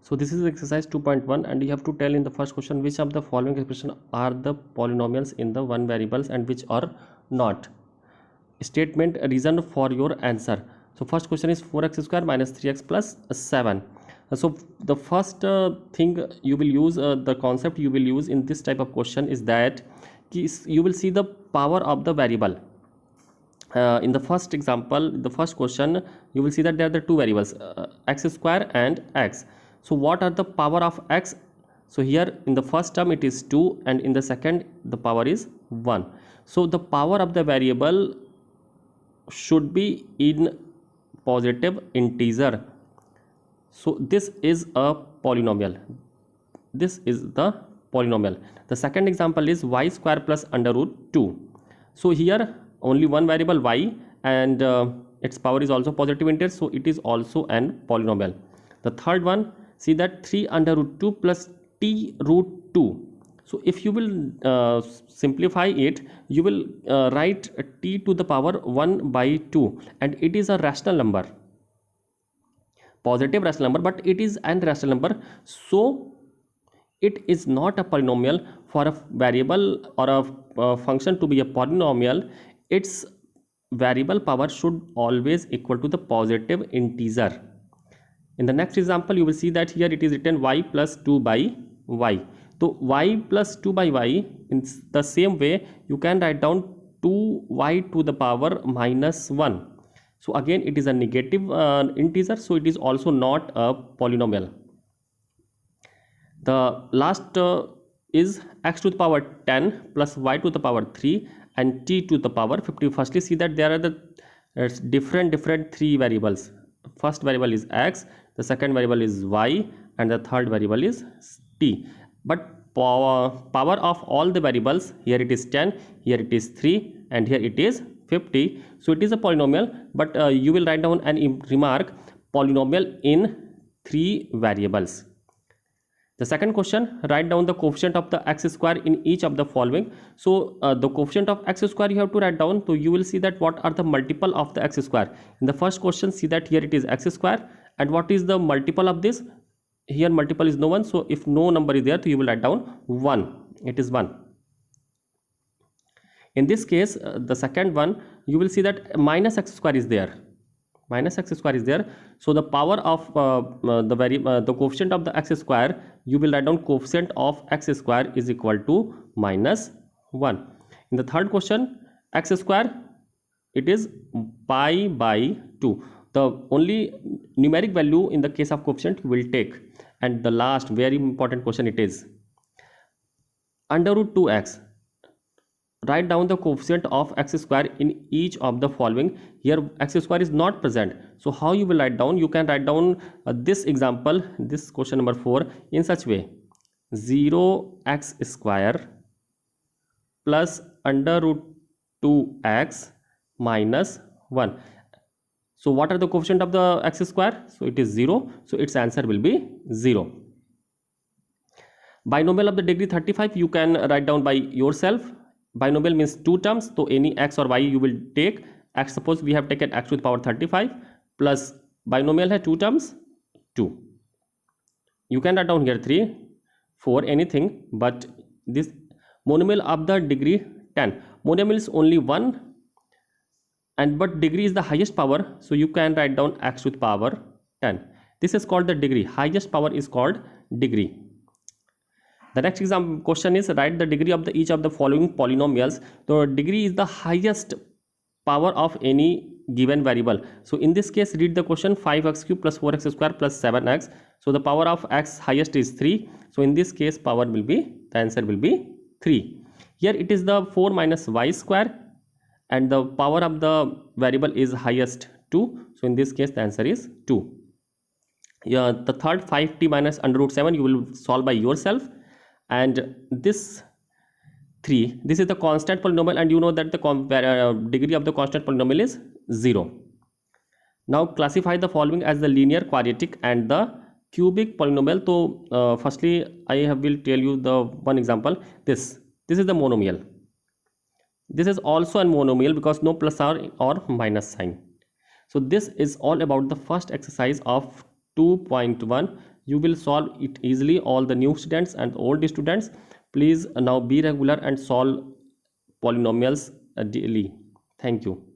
So this is exercise 2.1 and you have to tell in the first question which of the following expression are the polynomials in the one variables and which are not. Statement reason for your answer. So first question is 4x square minus 3x plus 7. So the first thing you will use, the concept you will use in this type of question is that you will see the power of the variable. In the first example, the first question, you will see that there are the two variables, x square and x. So what are the power of x? So here in the first term it is 2 and in the second the power is 1. So the power of the variable should be in positive integer. So this is a polynomial. This is the polynomial. The second example is y square plus under root 2. So here only one variable y and its power is also positive integer, so it is also an polynomial. The third one, see that 3 under root 2 plus t root 2. So if you will simplify it, you will write t to the power 1 by 2 and it is a rational number, positive rational number, but it is an rational number, so it is not a polynomial. For a variable or a function to be a polynomial, its variable power should always equal to the positive integer. In the next example, you will see that here it is written y plus 2 by y. So y plus 2 by y, in the same way you can write down 2y to the power minus 1. So again it is a negative integer, so it is also not a polynomial. The last is x to the power 10 plus y to the power 3 and t to the power 50. Firstly, see that there are the different three variables. First variable is x, the second variable is y, and the third variable is t. But power of all the variables, here it is 10, here it is 3, and here it is 50. So it is a polynomial, but you will write down an remark, polynomial in 3 variables. The second question, write down the coefficient of the x square in each of the following. So the coefficient of x square you have to write down. So you will see that what are the multiple of the x square. In the first question, see that here it is x square, and what is the multiple of this? Here multiple is no one, so if no number is there, so you will write down 1. It is 1. In this case, the second one, you will see that minus x square is there. Minus x square is there. So the power of the coefficient of the x square, you will write down coefficient of x square is equal to minus 1. In the third question, x square, it is pi by 2. The only numeric value in the case of coefficient you will take. And the last very important question, it is under root 2x. Write down the coefficient of x square in each of the following. Here x square is not present, so how you will write down? You can write down this example, this question number 4, in such way: 0x square plus under root 2x minus 1. So what are the coefficient of the x square? So it is 0, so its answer will be 0. Binomial of the degree 35 you can write down by yourself. Binomial means 2 terms, so any x or y you will take. X, suppose we have taken x to the power 35 plus binomial has 2 terms, 2. You can write down here 3, 4, anything, but this monomial of the degree 10. Monomial is only 1, and but degree is the highest power, so you can write down x to the power 10. This is called the degree. Highest power is called degree. The next example question is, write the degree of each of the following polynomials. The degree is the highest power of any given variable. So in this case, read the question: 5x cube plus 4x square plus 7x. So the power of x highest is 3. So in this case, power will be, the answer will be 3. Here it is the 4 minus y square, and the power of the variable is highest 2. So in this case, the answer is 2. Yeah, the third, 5t minus under root 7, you will solve by yourself. And this 3, this is the constant polynomial, and you know that the degree of the constant polynomial is 0. Now classify the following as the linear, quadratic, and the cubic polynomial. So firstly I will tell you the one example. This is the monomial. This is also a monomial because no plus or minus sign. So this is all about the first exercise of 2.1. You will solve it easily. All the new students and old students, please now be regular and solve polynomials daily. Thank you.